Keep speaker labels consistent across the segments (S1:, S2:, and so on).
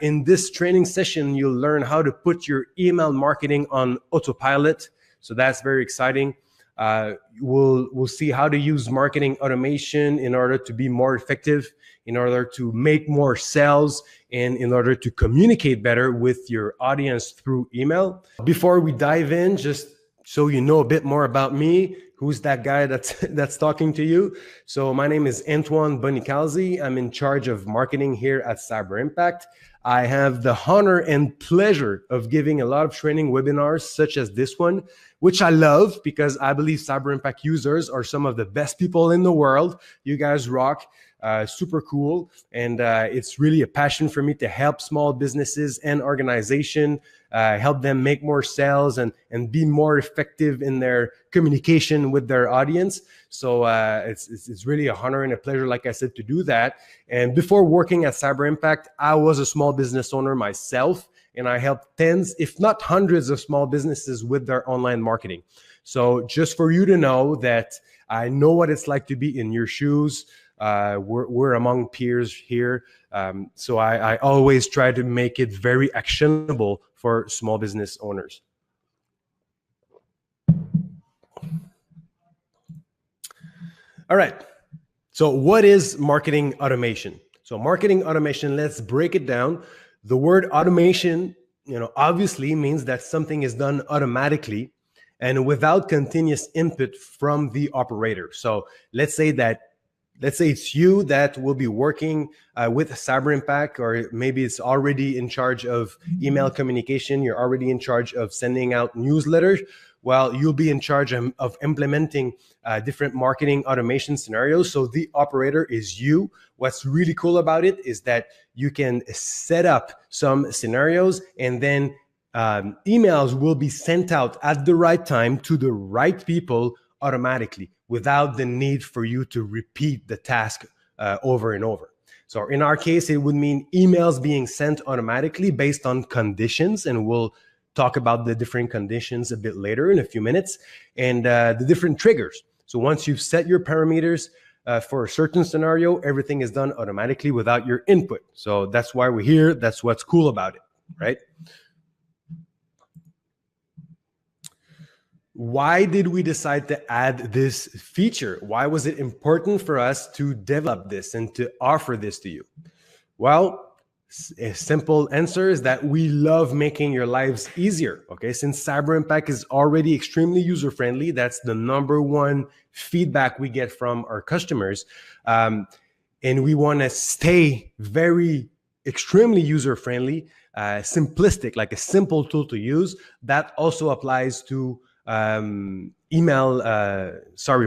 S1: In this training session, you'll learn how to put your email marketing on autopilot. So that's very exciting. We'll see how to use marketing automation in order to be more effective, in order to make more sales, and in order to communicate better with your audience through email. Before we dive in, just so you know a bit more about me, who's that guy that's talking to you? So my name is Antoine Bonicalzi. I'm in charge of marketing here at Cyberimpact. I have the honor and pleasure of giving a lot of training webinars such as this one, which I love because I believe Cyberimpact users are some of the best people in the world. You guys rock. Super cool. And it's really a passion for me to help small businesses and organizations, help them make more sales and be more effective in their communication with their audience. So it's really a honor and a pleasure, like I said, to do that. And before working at Cyberimpact, I was a small business owner myself, and I helped tens, if not hundreds of small businesses with their online marketing. So just for you to know that I know what it's like to be in your shoes. We're among peers here. So I always try to make it very actionable for small business owners. All right. So what is marketing automation? So marketing automation, let's break it down. The word automation, obviously means that something is done automatically and without continuous input from the operator. So let's say it's you that will be working with Cyberimpact, or maybe it's already in charge of email communication. You're already in charge of sending out newsletters. Well, you'll be in charge of implementing different marketing automation scenarios. So the operator is you. What's really cool about it is that you can set up some scenarios, and then emails will be sent out at the right time to the right people automatically, without the need for you to repeat the task over and over. So in our case, it would mean emails being sent automatically based on conditions, and we'll talk about the different conditions a bit later in a few minutes, and the different triggers. So once you've set your parameters for a certain scenario, everything is done automatically without your input. So that's why we're here. That's what's cool about it, right? Why did we decide to add this feature? Why was it important for us to develop this and to offer this to you? Well, a simple answer is that we love making your lives easier. Okay, since Cyberimpact is already extremely user-friendly, that's the #1 feedback we get from our customers, and we want to stay very extremely user-friendly, simplistic, like a simple tool to use. That also applies to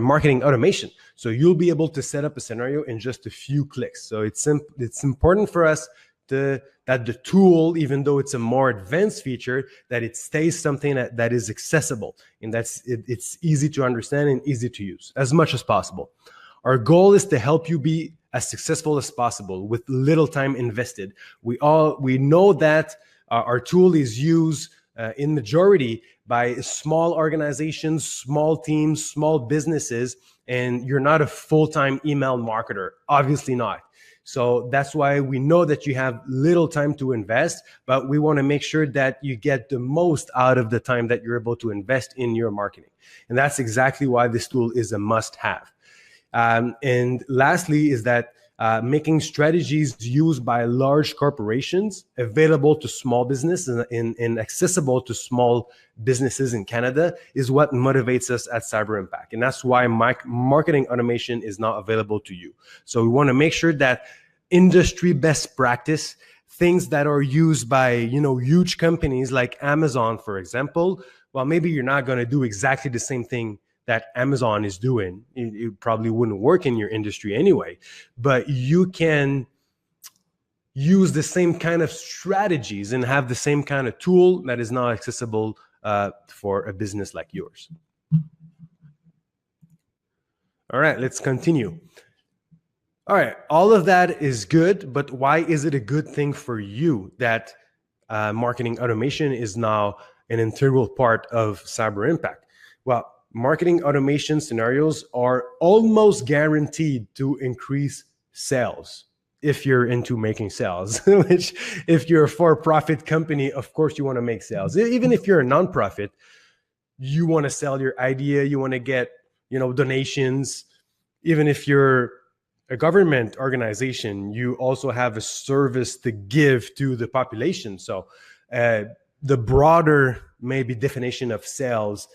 S1: marketing automation. So you'll be able to set up a scenario in just a few clicks. So it's important for us that the tool, even though it's a more advanced feature, that it stays something that is accessible, and it's easy to understand and easy to use as much as possible. Our goal is to help you be as successful as possible with little time invested. We know that our tool is used in majority by small organizations, small teams, small businesses, and you're not a full-time email marketer, obviously not. So that's why we know that you have little time to invest, but we want to make sure that you get the most out of the time that you're able to invest in your marketing. And that's exactly why this tool is a must-have. And lastly is that making strategies used by large corporations available to small businesses and accessible to small businesses in Canada is what motivates us at Cyberimpact. And that's why marketing automation is not available to you. So we want to make sure that industry best practice, things that are used by huge companies like Amazon, for example, well, maybe you're not going to do exactly the same thing that Amazon is doing. It probably wouldn't work in your industry anyway, but you can use the same kind of strategies and have the same kind of tool that is not accessible for a business like yours. All right, let's continue. All right, all of that is good, but why is it a good thing for you that marketing automation is now an integral part of Cyberimpact? Well, marketing automation scenarios are almost guaranteed to increase sales. if you're into making sales, which if you're a for-profit company, of course you want to make sales. Even if you're a nonprofit, you want to sell your idea, you want to get, donations. Even if you're a government organization, you also have a service to give to the population. So the broader maybe definition of sales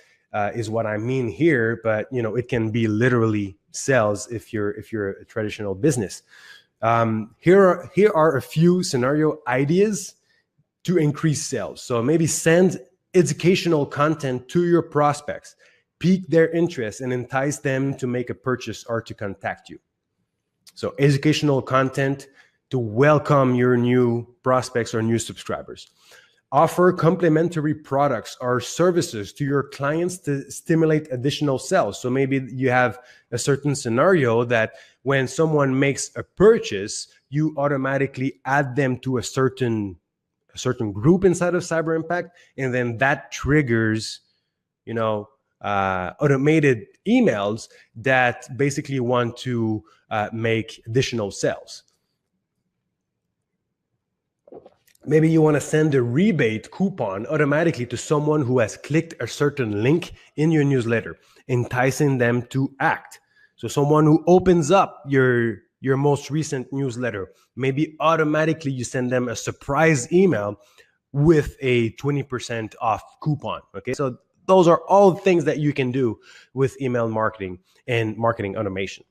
S1: is what I mean here, but it can be literally sales if you're a traditional business. Here are a few scenario ideas to increase sales. So maybe send educational content to your prospects, pique their interest, and entice them to make a purchase or to contact you. So educational content to welcome your new prospects or new subscribers. Offer complimentary products or services to your clients to stimulate additional sales. So maybe you have a certain scenario that when someone makes a purchase, you automatically add them to a certain group inside of Cyberimpact, and then that triggers, automated emails that basically want to make additional sales. Maybe you want to send a rebate coupon automatically to someone who has clicked a certain link in your newsletter, enticing them to act. So someone who opens up your most recent newsletter, maybe automatically you send them a surprise email with a 20% off coupon. Okay, so those are all things that you can do with email marketing and marketing automation.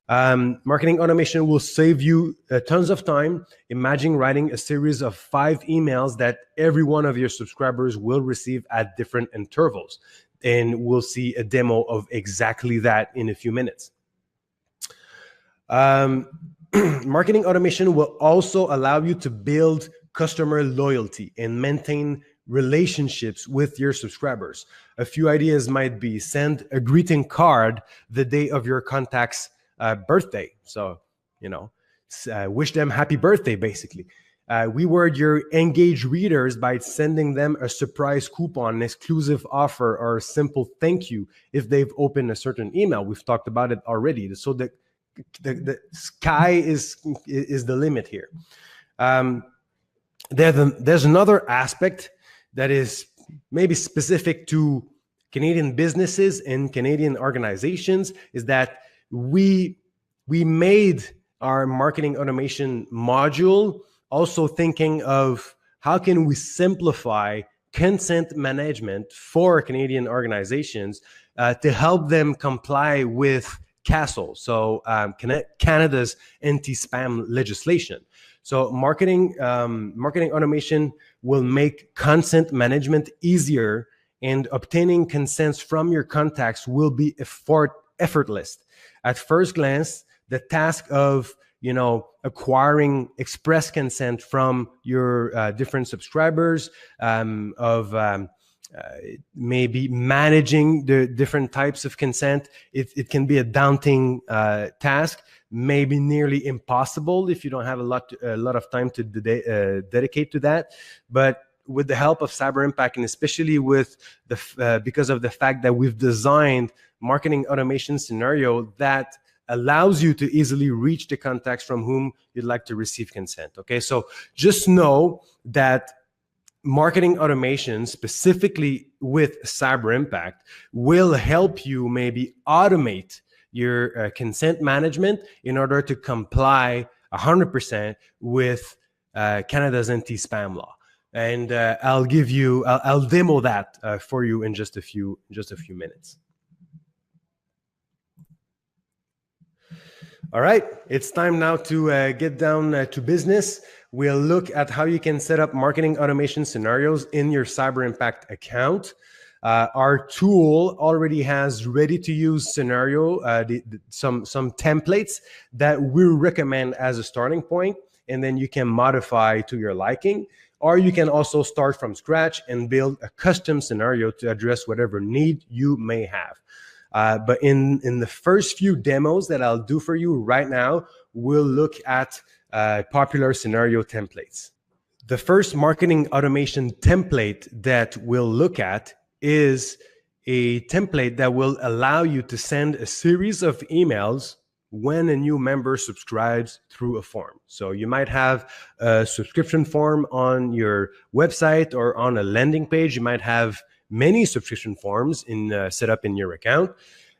S1: Marketing automation will save you tons of time. Imagine writing a series of 5 emails that every one of your subscribers will receive at different intervals. And we'll see a demo of exactly that in a few minutes. Marketing automation will also allow you to build customer loyalty and maintain relationships with your subscribers. A few ideas might be: send a greeting card the day of your contact's birthday. So, wish them happy birthday, basically. Reward your engaged readers by sending them a surprise coupon, an exclusive offer, or a simple thank you if they've opened a certain email. We've talked about it already. So the sky is the limit here. There's another aspect that is maybe specific to Canadian businesses and Canadian organizations, is that we made our marketing automation module also thinking of how can we simplify consent management for Canadian organizations to help them comply with CASL, so Canada's anti-spam legislation. So marketing automation will make consent management easier, and obtaining consents from your contacts will be effortless. At first glance, the task of acquiring express consent from your different subscribers, maybe managing the different types of consent, it can be a daunting task, maybe nearly impossible if you don't have a lot of time to dedicate to that. But with the help of Cyberimpact, and especially with because of the fact that we've designed marketing automation scenario that allows you to easily reach the contacts from whom you'd like to receive consent. Okay, so just know that marketing automation, specifically with Cyberimpact, will help you maybe automate your consent management in order to comply 100% with Canada's anti-spam law. And I'll demo that for you in just a few minutes. All right, it's time now to get down to business. We'll look at how you can set up marketing automation scenarios in your Cyberimpact account. Our tool already has ready-to-use scenario, some templates that we recommend as a starting point, and then you can modify to your liking. Or you can also start from scratch and build a custom scenario to address whatever need you may have. But in the first few demos that I'll do for you right now, we'll look at popular scenario templates. The first marketing automation template that we'll look at is a template that will allow you to send a series of emails when a new member subscribes through a form. So you might have a subscription form on your website or on a landing page. You might have many subscription forms set up in your account.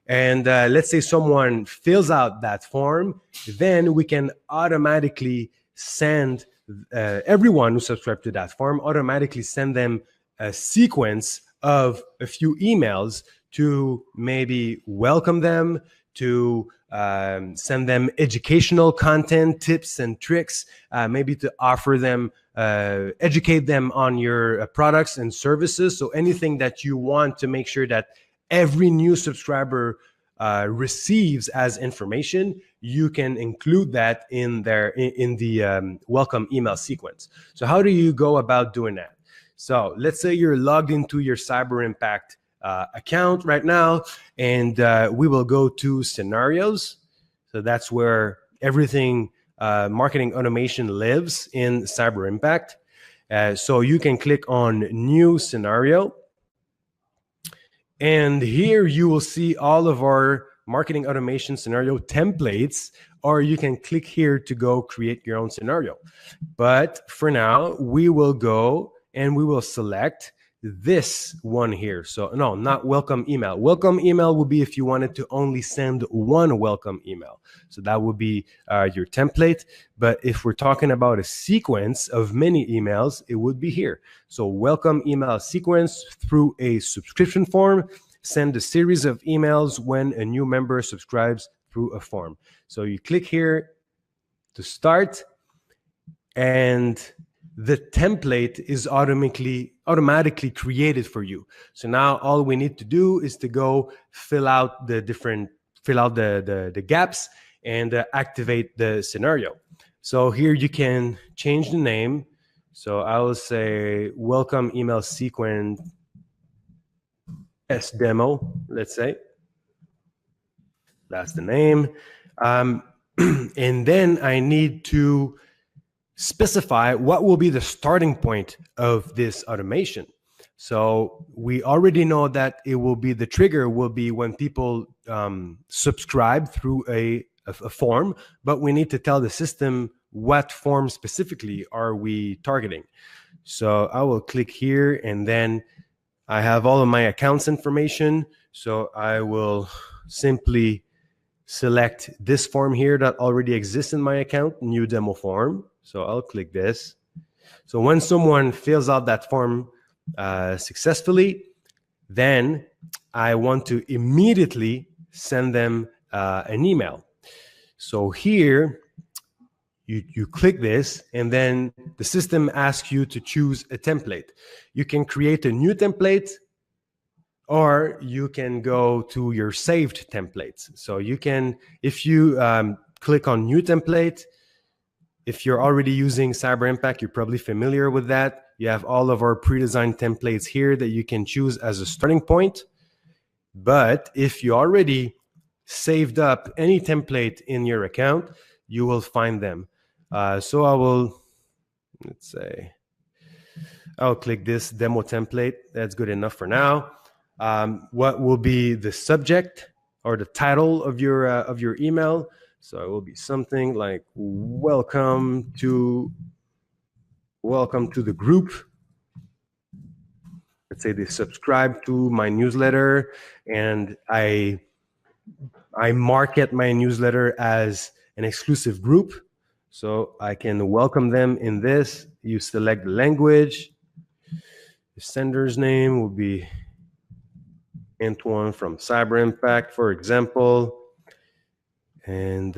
S1: And let's say someone fills out that form, then we can automatically send everyone who subscribed to that form, automatically send them a sequence of a few emails to maybe welcome them, to send them educational content, tips and tricks, maybe to offer them, educate them on your products and services. So anything that you want to make sure that every new subscriber receives as information, you can include that in the welcome email sequence. So how do you go about doing that? So let's say you're logged into your Cyberimpact account right now, and we will go to scenarios. So that's where everything marketing automation lives in Cyberimpact. So you can click on new scenario. And here you will see all of our marketing automation scenario templates, or you can click here to go create your own scenario. But for now, we will go and we will select this one here. So no, not welcome email. Welcome email will be if you wanted to only send one welcome email. So that would be your template. But if we're talking about a sequence of many emails, it would be here. So welcome email sequence through a subscription form. Send a series of emails when a new member subscribes through a form. So you click here to start, and the template is automatically created for you. So now all we need to do is to go fill out the gaps and activate the scenario. So here you can change the name. So I will say welcome email sequence S demo, let's say. That's the name. And then I need to specify what will be the starting point of this automation. So we already know that it will be, the trigger will be when people subscribe through a form, but we need to tell the system what form specifically are we targeting. So I will click here, and then I have all of my accounts information. So I will simply select this form here that already exists in my account, new demo form. So I'll click this. So when someone fills out that form successfully, then I want to immediately send them an email. So here you click this, and then the system asks you to choose a template. You can create a new template, or you can go to your saved templates. So you can, if you click on new template, if you're already using Cyberimpact, you're probably familiar with that. You have all of our pre-designed templates here that you can choose as a starting point. But if you already saved up any template in your account, you will find them. So I will, let's say, I'll click this demo template. That's good enough for now. What will be the subject or the title of your email? So it will be something like welcome to the group. Let's say they subscribe to my newsletter, and I market my newsletter as an exclusive group. So I can welcome them in this. You select the language. The sender's name will be Antoine from Cyberimpact, for example. And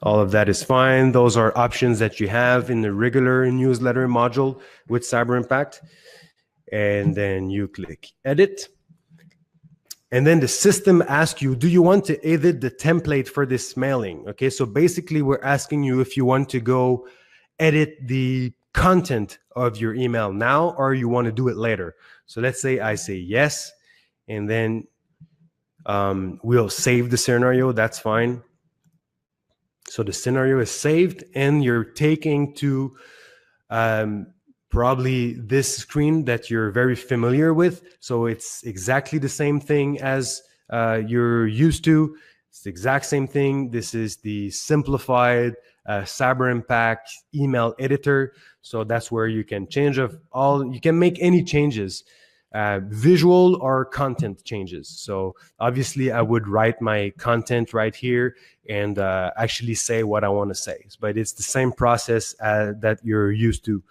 S1: all of that is fine. Those are options that you have in the regular newsletter module with Cyberimpact. And then you click edit. And then the system asks you, do you want to edit the template for this mailing? Okay, so basically we're asking you if you want to go edit the content of your email now, or you want to do it later. So let's say I say yes, and then we'll save the scenario. That's fine. So the scenario is saved, and you're taking to probably this screen that you're very familiar with. So it's exactly the same thing as you're used to. It's the exact same thing. This is the simplified Cyberimpact email editor. So that's where you can you can make any changes, visual or content changes. So obviously I would write my content right here and actually say what I want to say. But it's the same process that you're used to.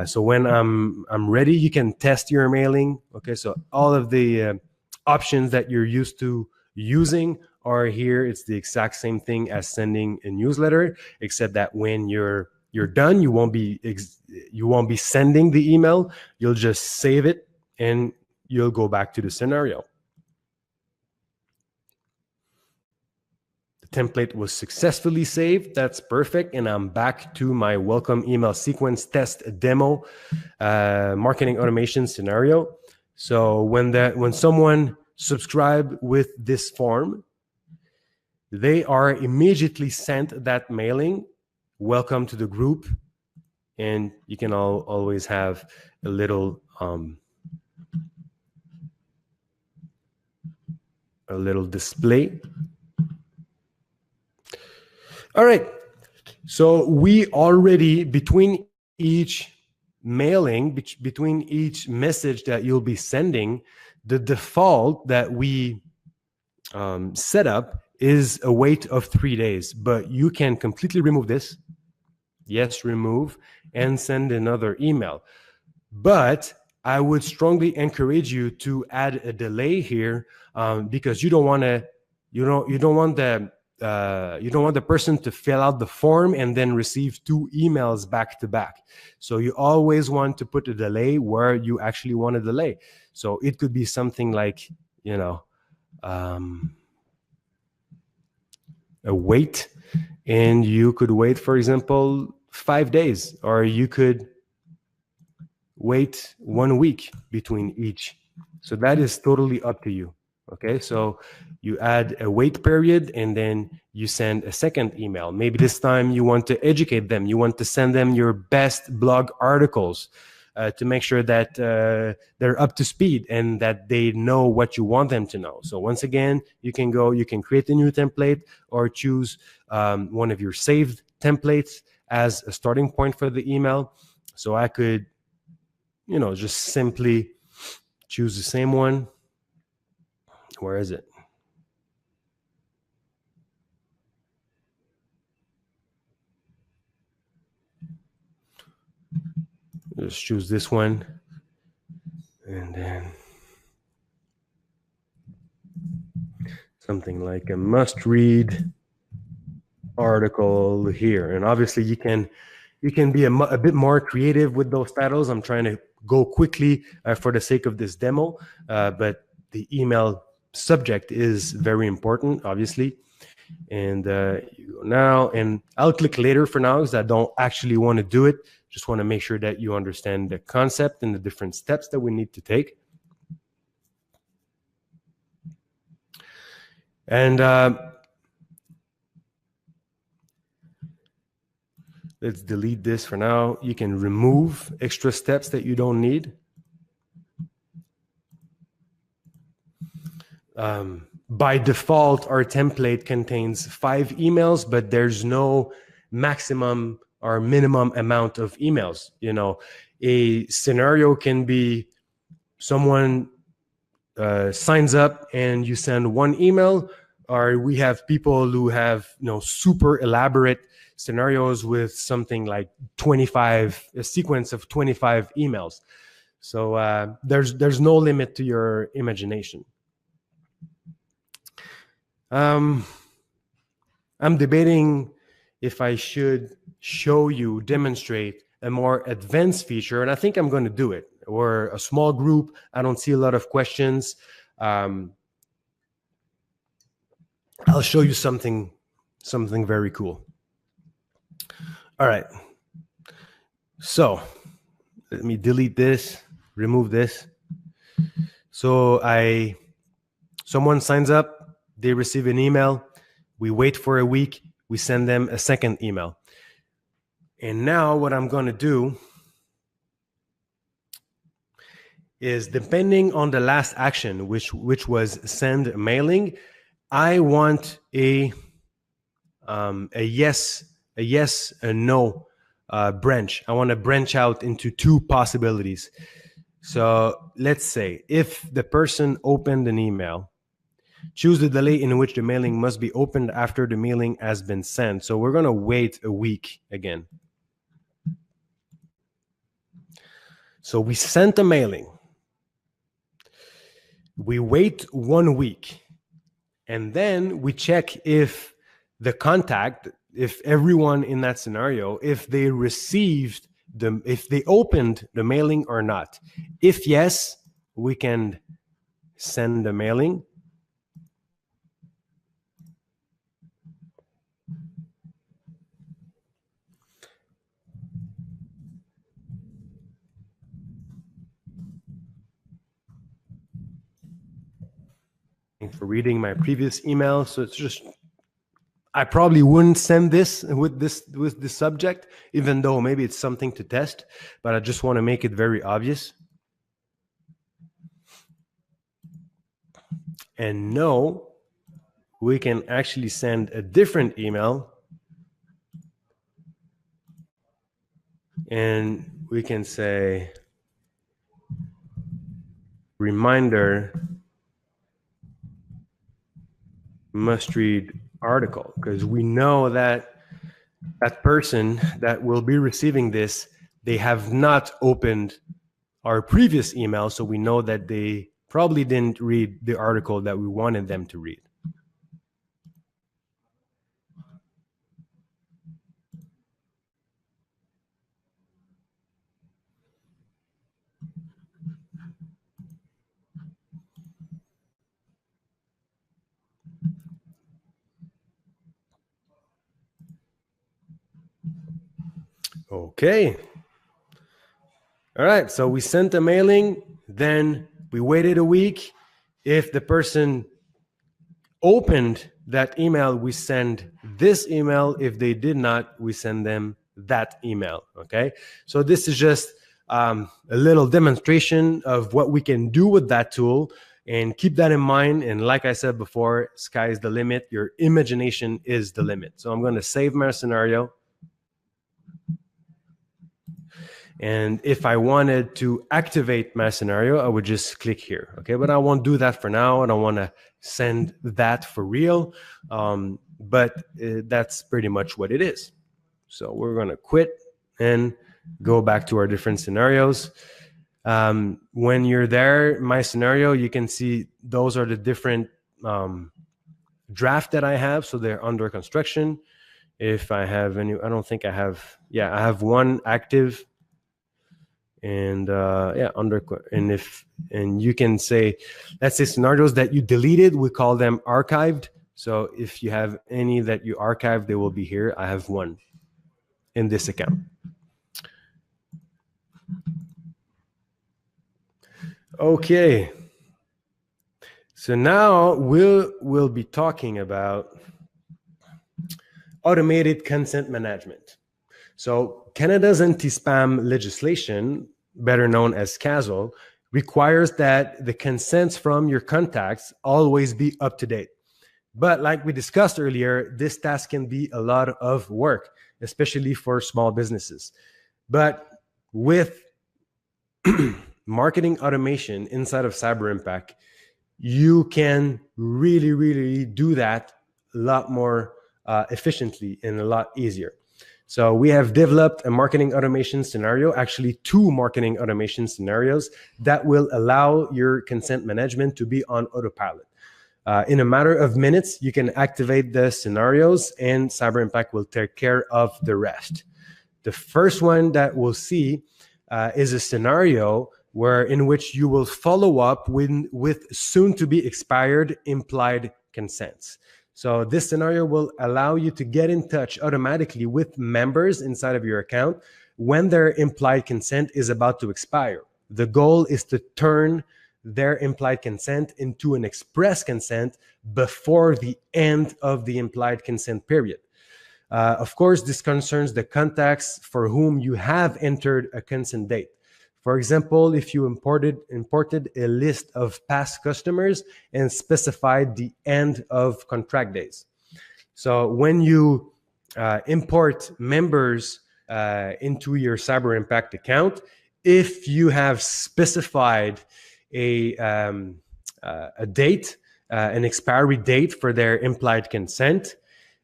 S1: So when I'm ready, you can test your mailing. Okay, so all of the options that you're used to using are here. It's the exact same thing as sending a newsletter, except that when you're done, you won't be sending the email. You'll just save it and you'll go back to the scenario. The template was successfully saved. That's perfect. And I'm back to my welcome email sequence test demo marketing automation scenario. So when someone subscribe with this form, they are immediately sent that mailing, welcome to the group, and you can always have a little display. All right, so we already, between each mailing, between each message that you'll be sending, the default that we set up is a wait of 3 days, but you can completely remove this. Yes, remove and send another email. But I would strongly encourage you to add a delay here because you don't want the person to fill out the form and then receive 2 emails back to back. So you always want to put a delay where you actually want a delay. So it could be something like, a wait, and you could wait, for example, 5 days, or you could wait 1 week between each. So that is totally up to you. Okay, so you add a wait period and then you send a second email. Maybe this time you want to educate them. You want to send them your best blog articles to make sure that they're up to speed and that they know what you want them to know. So once again, you can create a new template or choose one of your saved templates as a starting point for the email. So I could, just simply choose the same one. Where is it? Just choose this one. And then something like a must-read article here. And obviously you can be a bit more creative with those titles. I'm trying to go quickly for the sake of this demo, but the email subject is very important, obviously. And you go now, and I'll click later for now because I don't actually want to do it. Just want to make sure that you understand the concept and the different steps that we need to take. And let's delete this for now. You can remove extra steps that you don't need. By default, our template contains 5 emails, but there's no maximum or minimum amount of emails. A scenario can be someone signs up and you send 1 email, or we have people who have super elaborate scenarios with something like a sequence of 25 emails. So there's no limit to your imagination. I'm debating if I should demonstrate a more advanced feature, and I think I'm going to do it. We're a small group. I don't see a lot of questions. I'll show you something very cool. All right. So let me delete this, remove this. So someone signs up, they receive an email, we wait for a week, we send them a second email. And now what I'm going to do is depending on the last action, which was send mailing, I want a yes, a no branch. I want to branch out into two possibilities. So let's say if the person opened an email, choose the delay in which the mailing must be opened after the mailing has been sent. So we're going to wait a week again. So we sent a mailing. We wait 1 week. And then we check if the contact, if everyone in that scenario, if they received if they opened the mailing or not. If yes, we can send the mailing. For reading my previous email, so it's just, I probably wouldn't send this with this subject, even though maybe it's something to test, but I just want to make it very obvious. And no, we can actually send a different email, and we can say reminder must read article, because we know that that person that will be receiving this, they have not opened our previous email, so we know that they probably didn't read the article that we wanted them to read. Okay. All right, so we sent a mailing, then we waited a week. If the person opened that email, we send this email. If they did not, we send them that email, okay? So this is just a little demonstration of what we can do with that tool, and keep that in mind. And like I said before, sky is the limit. Your imagination is the limit. So I'm going to save my scenario. And if I wanted to activate my scenario, I would just click here, okay? But I won't do that for now. I don't want to send that for real, but that's pretty much what it is. So we're going to quit and go back to our different scenarios. When you're there, my scenario, you can see those are the different draft that I have. So they're under construction. If I have any, I don't think I have, yeah, I have one active. And yeah, and you can say, let's say scenarios that you deleted, we call them archived. So if you have any that you archived, they will be here. I have one in this account. Okay. So now we'll be talking about automated consent management. So Canada's anti-spam legislation, better known as CASL, requires that the consents from your contacts always be up to date. But like we discussed earlier, this task can be a lot of work, especially for small businesses. But with marketing automation inside of Cyberimpact, you can really do that a lot more efficiently and a lot easier. So we have developed a marketing automation scenario, actually 2 marketing automation scenarios that will allow your consent management to be on autopilot. In a matter of minutes, you can activate the scenarios and Cyberimpact will take care of the rest. The first one that we'll see is a scenario in which you will follow up with soon to be expired implied consents. So this scenario will allow you to get in touch automatically with members inside of your account when their implied consent is about to expire. The goal is to turn their implied consent into an express consent before the end of the implied consent period. Of course, this concerns the contacts for whom you have entered a consent date. For example, if you imported a list of past customers and specified the end of contract days. So when you import members into your Cyberimpact account, if you have specified a date, an expiry date for their implied consent,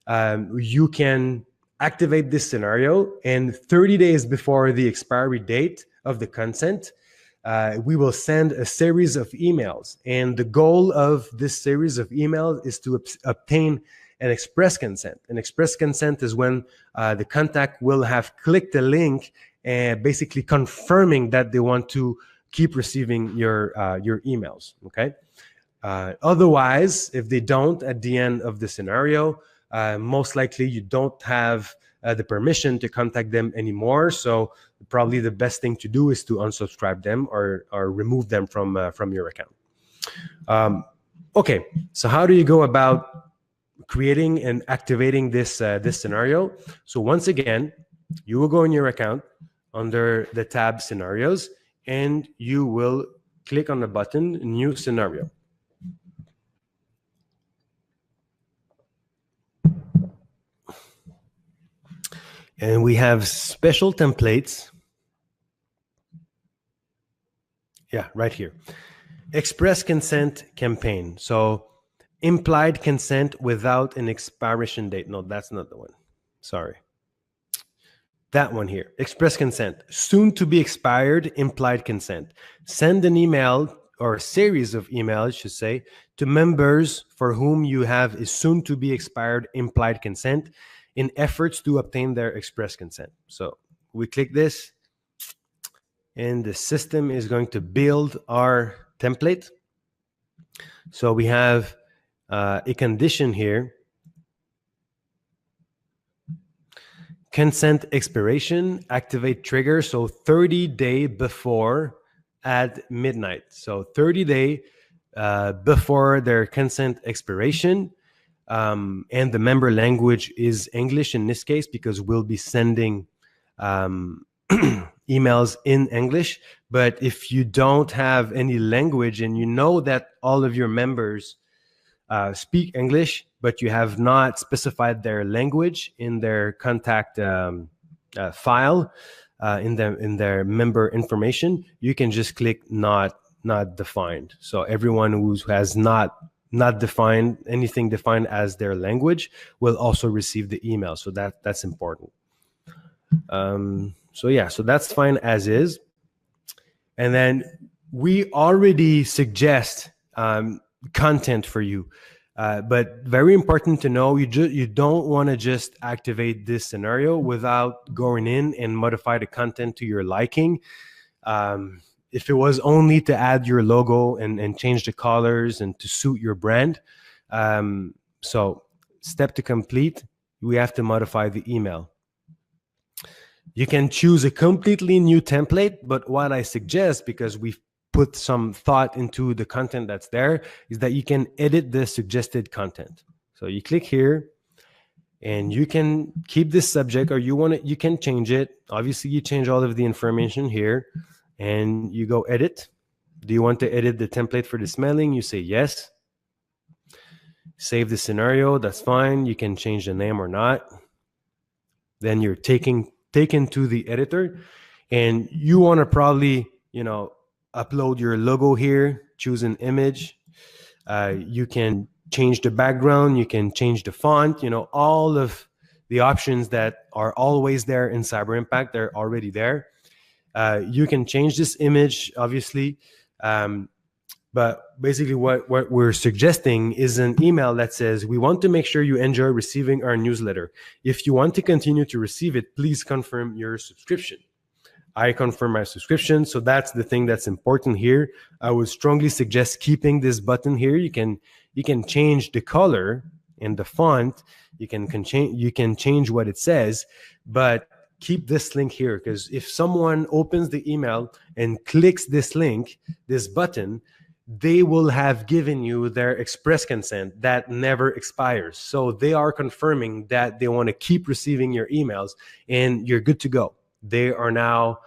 S1: you can activate this scenario, and 30 days before the expiry date of the consent, we will send a series of emails. And the goal of this series of emails is to obtain an express consent. An express consent is when the contact will have clicked a link and basically confirming that they want to keep receiving your emails. Okay. Otherwise, if they don't at the end of the scenario, most likely you don't have the permission to contact them anymore. So probably the best thing to do is to unsubscribe them or remove them from your account. Okay, so how do you go about creating and activating this scenario? So once again, you will go in your account under the tab scenarios, and you will click on the button new scenario. And we have special templates. Yeah, right here. Express consent campaign. So implied consent without an expiration date. No, that's not the one. Sorry. That one here. Express consent. Soon to be expired implied consent. Send an email or a series of emails, I should say, to members for whom you have a soon to be expired implied consent in efforts to obtain their express consent. So we click this, and the system is going to build our template. So we have a condition here. Consent expiration, activate trigger. So 30-day before at midnight. So 30-day before their consent expiration. And the member language is English in this case, because we'll be sending emails in English. But if you don't have any language and you know that all of your members speak English, but you have not specified their language in their contact file, in their member information, you can just click not defined. So everyone who has not defined anything defined as their language will also receive the email. So that's important. So yeah, so that's fine as is. And then we already suggest content for you, but very important to know, you don't want to just activate this scenario without going in and modify the content to your liking. If it was only to add your logo and change the colors and to suit your brand, so step to complete, we have to modify the email. You can choose a completely new template, but what I suggest, because we've put some thought into the content that's there, is that you can edit the suggested content. So you click here, and you can keep this subject, or you can change it. Obviously, you change all of the information here, and you go edit. Do you want to edit the template for the smelling? You say yes. Save the scenario. That's fine. You can change the name or not. Then you're taken to the editor, and you want to probably, upload your logo here, choose an image. You can change the background, you can change the font, all of the options that are always there in Cyberimpact, they're already there. You can change this image, obviously. But basically what we're suggesting is an email that says, we want to make sure you enjoy receiving our newsletter. If you want to continue to receive it, please confirm your subscription. I confirm my subscription. So that's the thing that's important here. I would strongly suggest keeping this button here. You can change the color and the font. You can change what it says, but keep this link here, because if someone opens the email and clicks this link, this button, they will have given you their express consent that never expires. So they are confirming that they want to keep receiving your emails, and you're good to go. They are now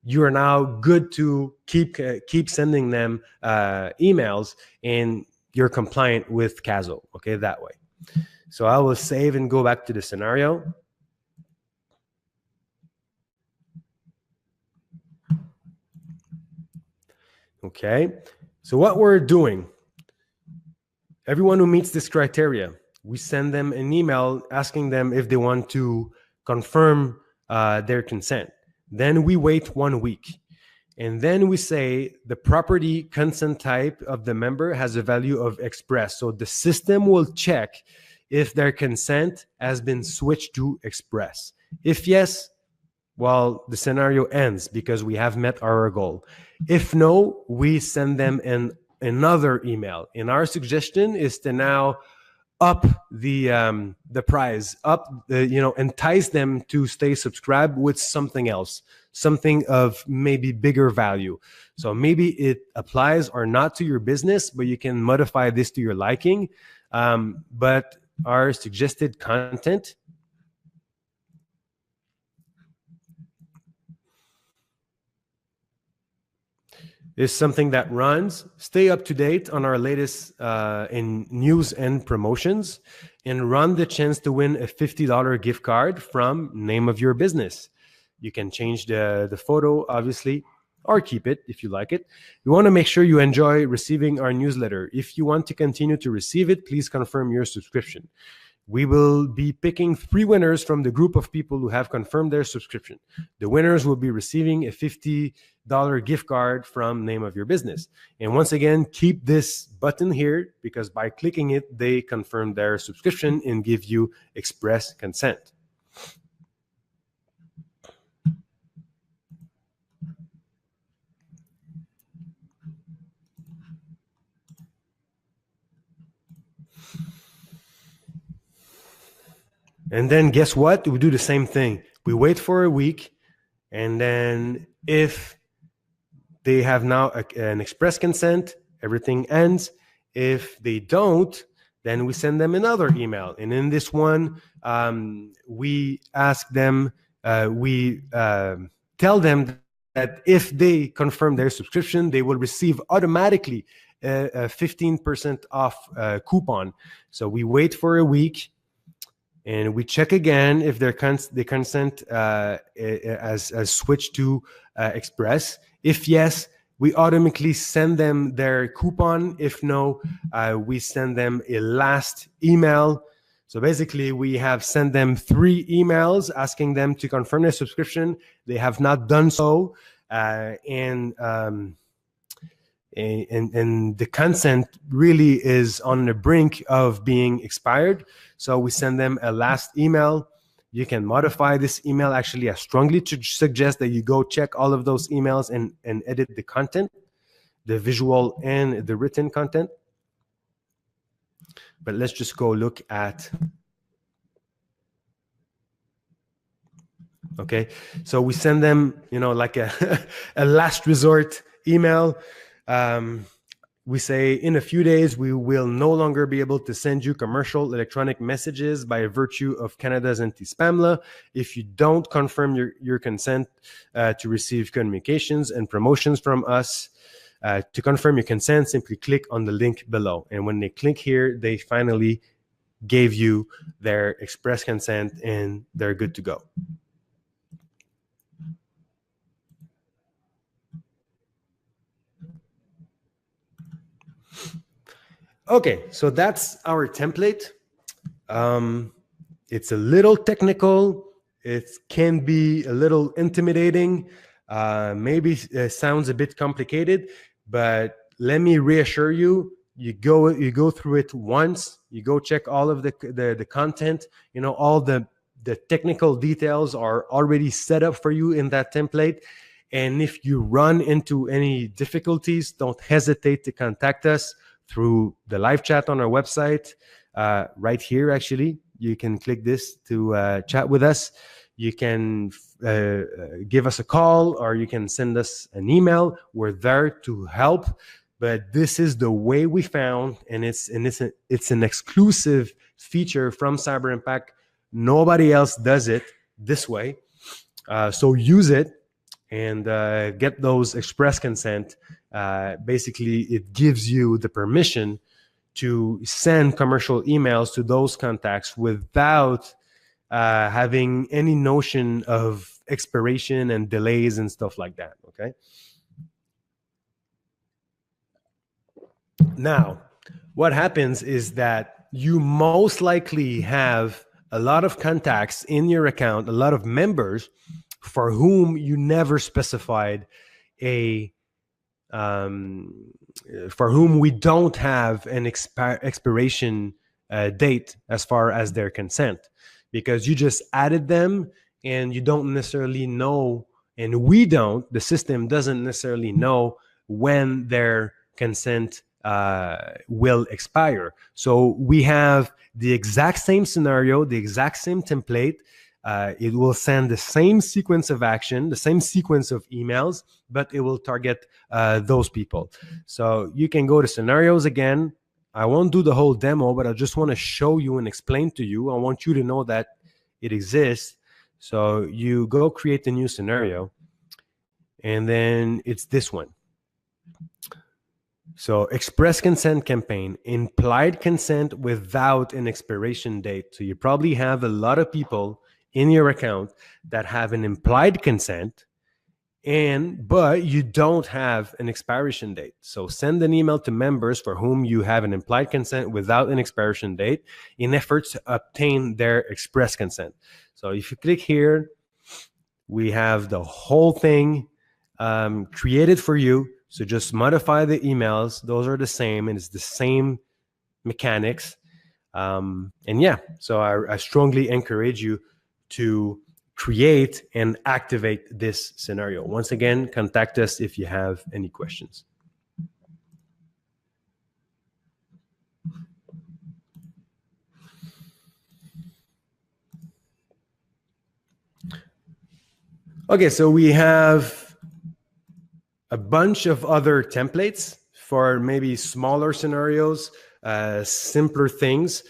S1: you are now good to keep sending them emails, and you're compliant with CASO. Okay, that way. So I will save and go back to the scenario. Okay, so what we're doing, everyone who meets this criteria, we send them an email asking them if they want to confirm their consent. Then we wait 1 week. And then we say the property consent type of the member has a value of express. So the system will check if their consent has been switched to express. If yes, well, the scenario ends because we have met our goal. If no, we send them another email. And our suggestion is to now up the price, entice them to stay subscribed with something else, something of maybe bigger value. So maybe it applies or not to your business, but you can modify this to your liking. But our suggested content is something that runs. Stay up to date on our latest in news and promotions, and run the chance to win a $50 gift card from name of your business. You can change the photo, obviously, or keep it if you like it. We want to make sure you enjoy receiving our newsletter. If you want to continue to receive it, please confirm your subscription. We will be picking 3 winners from the group of people who have confirmed their subscription. The winners will be receiving a $50 gift card from name of your business. And once again, keep this button here, because by clicking it, they confirm their subscription and give you express consent. And then guess what? We do the same thing. We wait for a week, and then if they have now an express consent, everything ends. If they don't, then we send them another email. And in this one, we ask them, we tell them that if they confirm their subscription, they will receive automatically a 15% off coupon. So we wait for a week, and we check again if their consent has switched to express. If yes, we automatically send them their coupon. If no, we send them a last email. So basically, we have sent them 3 emails asking them to confirm their subscription. They have not done so, and the consent really is on the brink of being expired. So we send them a last email. You can modify this email. Actually, I strongly suggest that you go check all of those emails and edit the content, the visual and the written content. But let's just go look at. Okay, so we send them, like a last resort email. We say, in a few days, we will no longer be able to send you commercial electronic messages by virtue of Canada's anti-spam law. If you don't confirm your consent to receive communications and promotions from us, to confirm your consent, simply click on the link below. And when they click here, they finally gave you their express consent and they're good to go. Okay, so that's our template. It's a little technical. It can be a little intimidating. Maybe it sounds a bit complicated, but let me reassure you, you go through it once, you go check all of the content, all the technical details are already set up for you in that template. And if you run into any difficulties, don't hesitate to contact us through the live chat on our website. Right here, actually, you can click this to chat with us. You can give us a call, or you can send us an email. We're there to help. But this is the way we found, and it's an exclusive feature from Cyberimpact. Nobody else does it this way. So use it. and get those express consent, basically it gives you the permission to send commercial emails to those contacts without having any notion of expiration and delays and stuff like that. Okay. Now, what happens is that you most likely have a lot of contacts in your account, a lot of members for whom you never specified a for whom we don't have an expiration date as far as their consent, because you just added them and you don't necessarily know, and the system doesn't necessarily know when their consent will expire. So we have the exact same scenario, the exact same template. It will send the same sequence of action, the same sequence of emails, but it will target those people. So you can go to scenarios again. I won't do the whole demo, but I just want to show you and explain to you. I want you to know that it exists. So you go create a new scenario, and then it's this one. So express consent campaign, implied consent without an expiration date. So you probably have a lot of people in your account that have an implied consent, but you don't have an expiration date. So send an email to members for whom you have an implied consent without an expiration date in efforts to obtain their express consent. So if you click here, we have the whole thing created for you. So just modify the emails. Those are the same, and it's the same mechanics. And yeah, so I strongly encourage you to create and activate this scenario. Once again, contact us if you have any questions. Okay, so we have a bunch of other templates for maybe smaller scenarios, simpler things.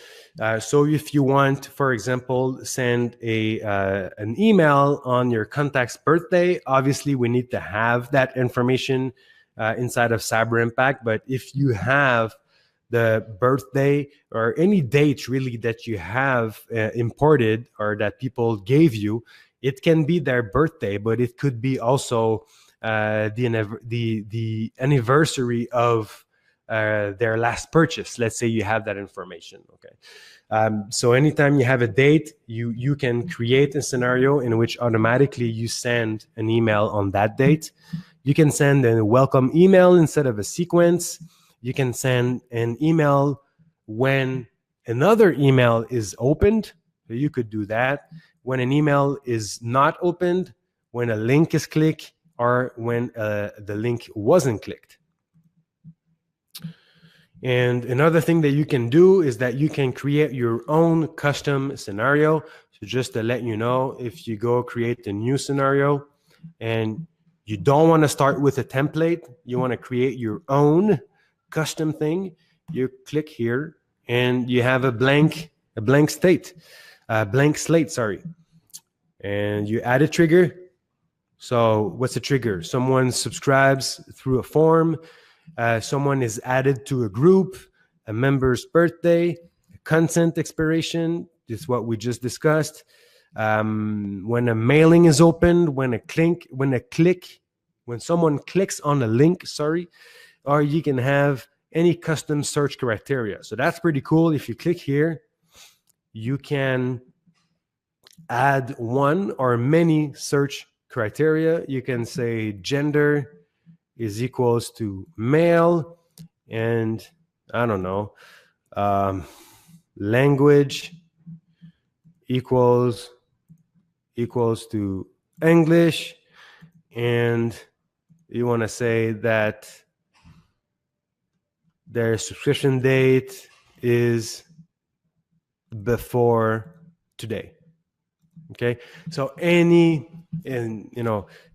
S1: So if you want, for example, send an email on your contact's birthday, obviously we need to have that information inside of Cyberimpact. But if you have the birthday or any date really that you have imported or that people gave you, it can be their birthday, but it could be also the anniversary of their last purchase. Let's say you have that information. Okay. So anytime you have a date, you can create a scenario in which automatically you send an email on that date. You can send a welcome email instead of a sequence. You can send an email when another email is opened. So you could do that. When an email is not opened, when a link is clicked, or when the link wasn't clicked. And another thing that you can do is that you can create your own custom scenario. So just to let you know, if you go create a new scenario and you don't want to start with a template, you want to create your own custom thing, you click here and you have a blank slate, sorry. And you add a trigger. So what's a trigger? Someone subscribes through a form. Someone is added to a group, a member's birthday, a consent expiration. This is what we just discussed. When a mailing is opened, when someone clicks on a link, or you can have any custom search criteria. So that's pretty cool. If you click here, you can add one or many search criteria. You can say gender is equals to male, and I don't know, language equals to English, and you want to say that their subscription date is before today. Okay, so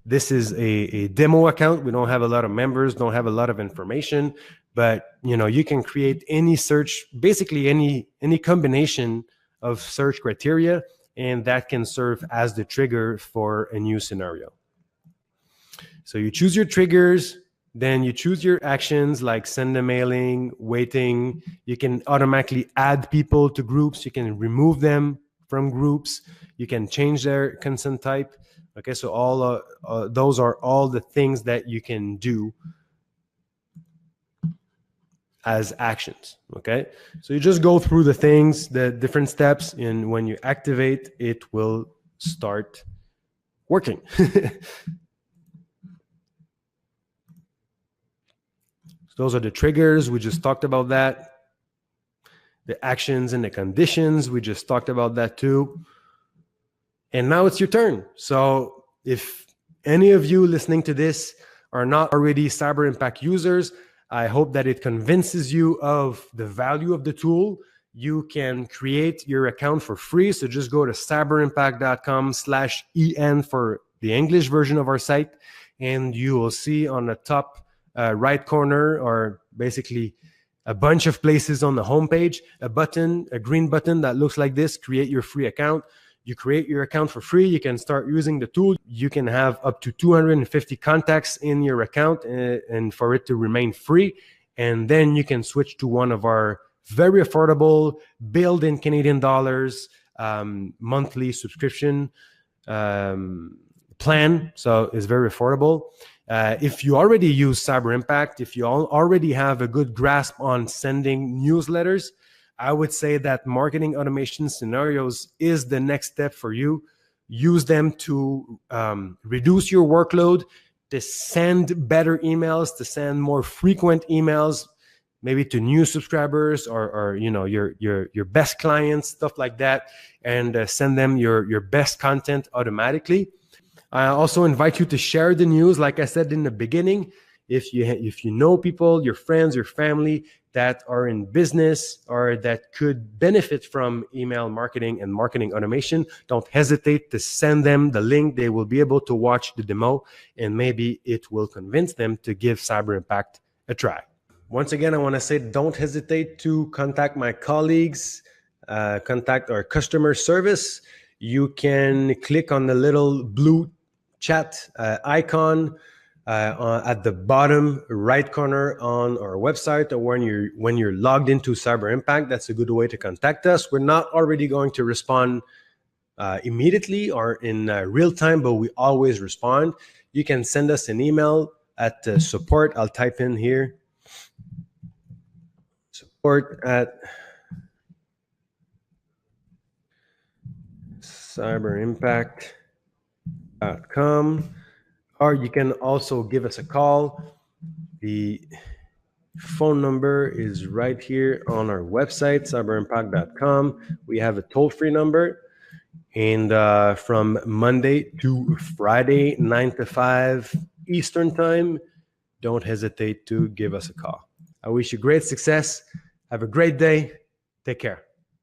S1: this is a demo account. We don't have a lot of members, don't have a lot of information, but you can create any search, basically any combination of search criteria, and that can serve as the trigger for a new scenario. So you choose your triggers, then you choose your actions like send a mailing, waiting. You can automatically add people to groups. You can remove them from groups. You can change their consent type. Okay, so all those are all the things that you can do as actions. Okay, so you just go through the things, the different steps, and when you activate, it will start working. Those are the triggers. We just talked about that. The actions and the conditions. We just talked about that too. And now it's your turn. So if any of you listening to this are not already Cyberimpact users, I hope that it convinces you of the value of the tool. You can create your account for free. So just go to cyberimpact.com/en for the English version of our site. And you will see on the top right corner, or basically a bunch of places on the homepage, a button, a green button that looks like this, create your free account. You create your account for free. You can start using the tool. You can have up to 250 contacts in your account and for it to remain free. And then you can switch to one of our very affordable, billed in Canadian dollars, monthly subscription plan. So it's very affordable. If you already use Cyberimpact, if you already have a good grasp on sending newsletters, I would say that marketing automation scenarios is the next step for you. Use them to reduce your workload, to send better emails, to send more frequent emails, maybe to new subscribers or you know your best clients, stuff like that, and send them your best content automatically. I also invite you to share the news. Like I said in the beginning, if you know people, your friends, your family that are in business or that could benefit from email marketing and marketing automation, don't hesitate to send them the link. They will be able to watch the demo and maybe it will convince them to give Cyberimpact a try. Once again, I want to say don't hesitate to contact my colleagues, contact our customer service. You can click on the little blue chat icon at the bottom right corner on our website, or when you're logged into Cyberimpact. That's a good way to contact us. We're not already going to respond immediately or in real time, but we always respond. You can send us an email at support. I'll type in here support@cyberimpact.com, or you can also give us a call. The phone number is right here on our website, cyberimpact.com. We have a toll-free number, and from Monday to Friday, 9 to 5 Eastern time, don't hesitate to give us a call. I wish you great success. Have a great day. Take care.